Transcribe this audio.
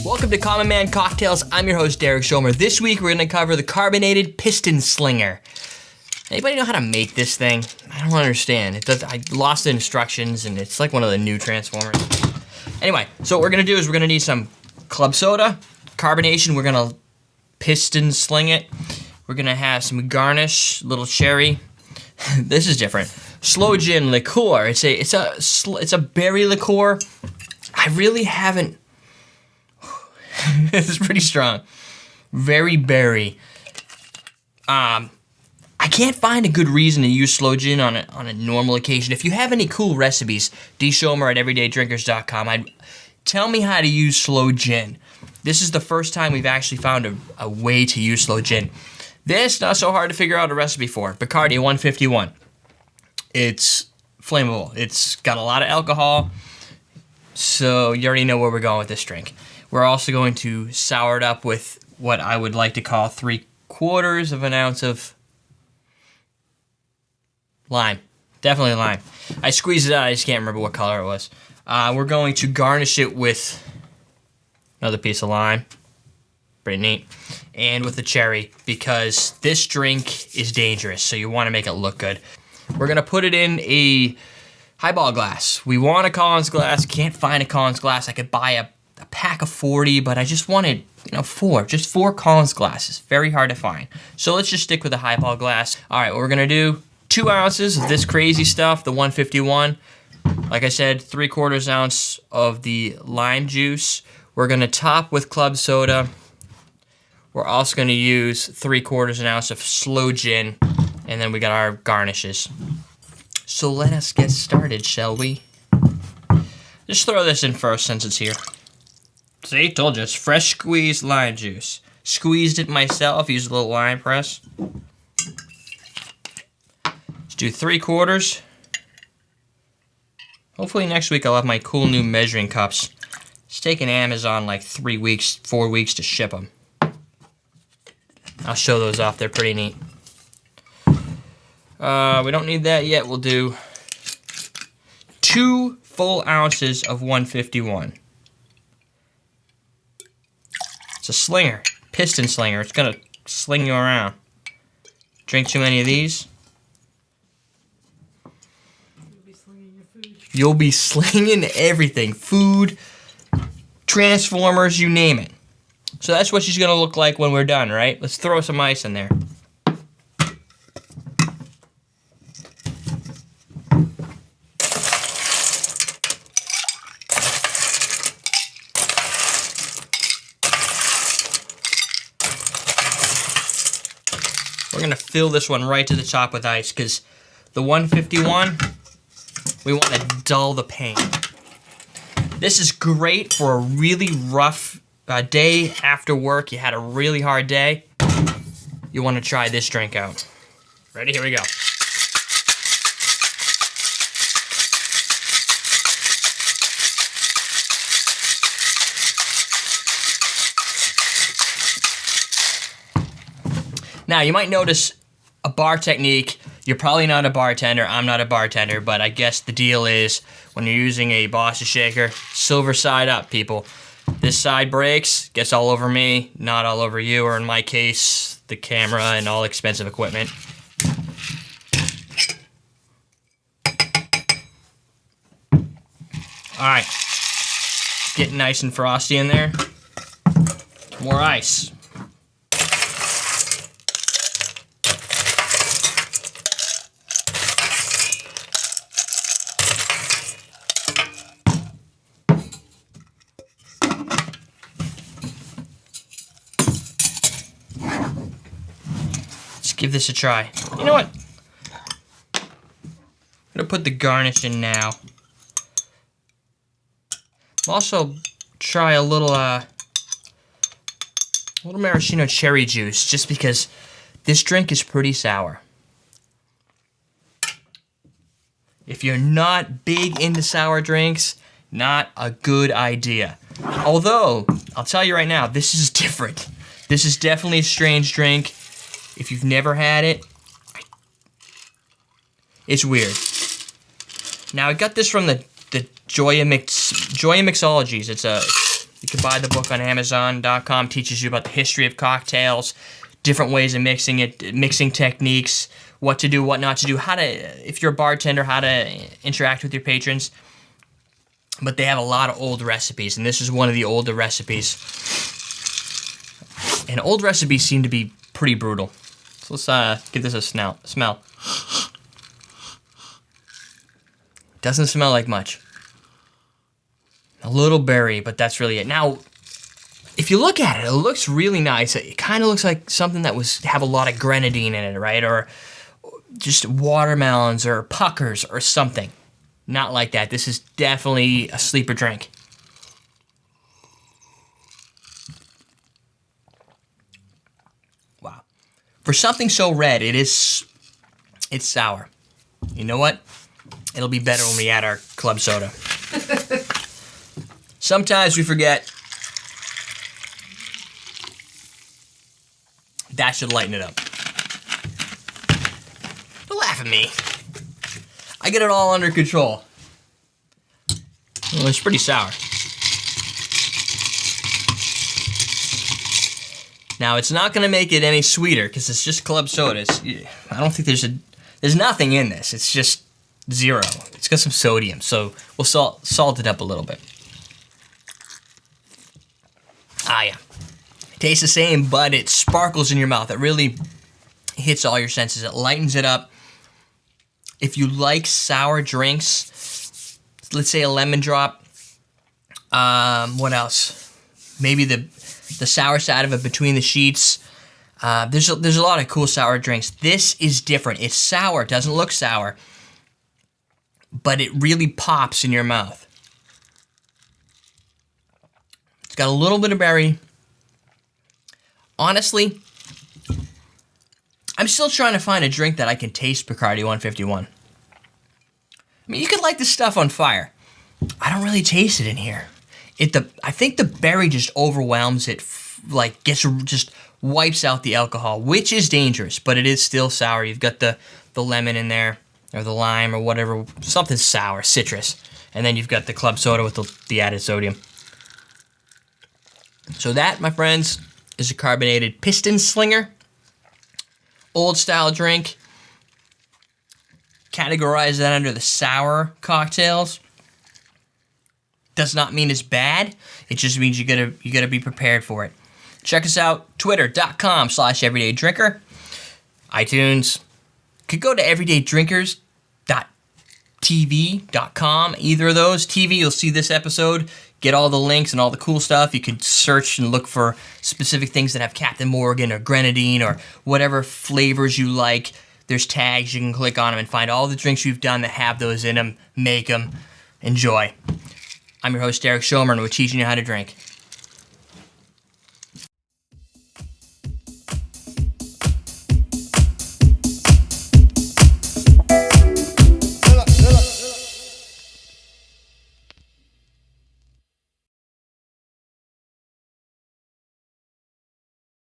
Welcome to Common Man Cocktails. I'm your host, Derek Schomer. This week, we're gonna cover the Carbonated Piston Slinger. Anybody know how to make this thing? I don't understand. I lost the instructions, and it's like one of the new Transformers. Anyway, so what we're gonna do is we're gonna need some club soda, carbonation. We're gonna piston sling it. We're gonna have some garnish, little cherry. This is different. Sloe Gin liqueur. It's a berry liqueur. I really haven't. This is pretty strong. Very berry. I can't find a good reason to use Sloe Gin on a normal occasion. If you have any cool recipes, dschomer@everydaydrinkers.com. Tell me how to use Sloe Gin. This is the first time we've actually found a way to use Sloe Gin. This, not so hard to figure out a recipe for. Bacardi 151. It's flammable. It's got a lot of alcohol, so you already know where we're going with this drink. We're also going to sour it up with what I would like to call 3/4 of an ounce of lime. Definitely lime. I squeezed it out, I just can't remember what color it was. We're going to garnish it with another piece of lime. Pretty neat. And with the cherry, because this drink is dangerous, so you want to make it look good. We're going to put it in a highball glass. We want a Collins glass. Can't find a Collins glass. I could buy a pack of 40, but I just wanted, just four Collins glasses. Very hard to find. So let's just stick with a highball glass. All right, what we're going to do, 2 ounces of this crazy stuff, the 151. Like I said, 3/4 ounce of the lime juice. We're going to top with club soda. We're also going to use 3/4 ounce of Sloe Gin, and then we got our garnishes. So let us get started, shall we? Just throw this in first since it's here. See, told you, it's fresh squeezed lime juice. Squeezed it myself, used a little lime press. Let's do 3/4. Hopefully next week I'll have my cool new measuring cups. It's taken Amazon like 4 weeks to ship them. I'll show those off, they're pretty neat. We don't need that yet. We'll do 2 full ounces of 151. It's a slinger, piston slinger. It's gonna sling you around. Drink too many of these, you'll be slinging everything. Food, Transformers, you name it. So that's what she's gonna look like when we're done, right? Let's throw some ice in there. We're gonna fill this one right to the top with ice because the 151, we want to dull the pain. This is great for a really rough day after work. You had a really hard day. You want to try this drink out. Ready? Here we go. Now, you might notice a bar technique. You're probably not a bartender. I'm not a bartender, but I guess the deal is when you're using a Boston shaker, silver side up, people. This side breaks, gets all over me, not all over you, or in my case, the camera and all expensive equipment. All right, getting nice and frosty in there. More ice. Give this a try. You know what? I'm gonna put the garnish in now. I'll also try a little maraschino cherry juice, just because this drink is pretty sour. If you're not big into sour drinks, not a good idea. Although, I'll tell you right now, this is different. This is definitely a strange drink. If you've never had it, it's weird. Now, I got this from the Joya Mixologies. It's a You can buy the book on Amazon.com. Teaches you about the history of cocktails, different ways of mixing it, mixing techniques, what to do, what not to do, how to, if you're a bartender, how to interact with your patrons. But they have a lot of old recipes, and this is one of the older recipes. And old recipes seem to be pretty brutal. So let's give this a smell. Doesn't smell like much. A little berry, but that's really it. Now, if you look at it, it looks really nice. It kind of looks like something that have a lot of grenadine in it, right? Or just watermelons or puckers or something. Not like that. This is definitely a sleeper drink. Wow. For something so red, it's sour. You know what? It'll be better when we add our club soda. Sometimes we forget. That should lighten it up. Don't laugh at me. I get it all under control. Well, it's pretty sour. Now, it's not going to make it any sweeter because it's just club soda. I don't think there's nothing in this. It's just zero. It's got some sodium, so we'll salt it up a little bit. Ah, yeah. Tastes the same, but it sparkles in your mouth. It really hits all your senses. It lightens it up. If you like sour drinks, let's say a lemon drop. What else? Maybe the sour side of it, Between the Sheets. There's a lot of cool sour drinks. This is different. It's sour. It doesn't look sour, but it really pops in your mouth. It's got a little bit of berry. Honestly, I'm still trying to find a drink that I can taste Bacardi 151. I mean, you could light this stuff on fire. I don't really taste it in here. I think the berry just overwhelms it, just wipes out the alcohol, which is dangerous, but it is still sour. You've got the lemon in there, or the lime, or whatever, something sour, citrus. And then you've got the club soda with the added sodium. So that, my friends, is a carbonated Piston Slinger. Old style drink. Categorize that under the sour cocktails. Does not mean it's bad. It just means you gotta be prepared for it. Check us out, twitter.com/everydaydrinker. iTunes. Could go to everydaydrinkers.tv.com. Either of those. TV, you'll see this episode. Get all the links and all the cool stuff. You could search and look for specific things that have Captain Morgan or grenadine or whatever flavors you like. There's tags. You can click on them and find all the drinks we've done that have those in them. Make them. Enjoy. I'm your host, Derek Schomer, and we're teaching you how to drink.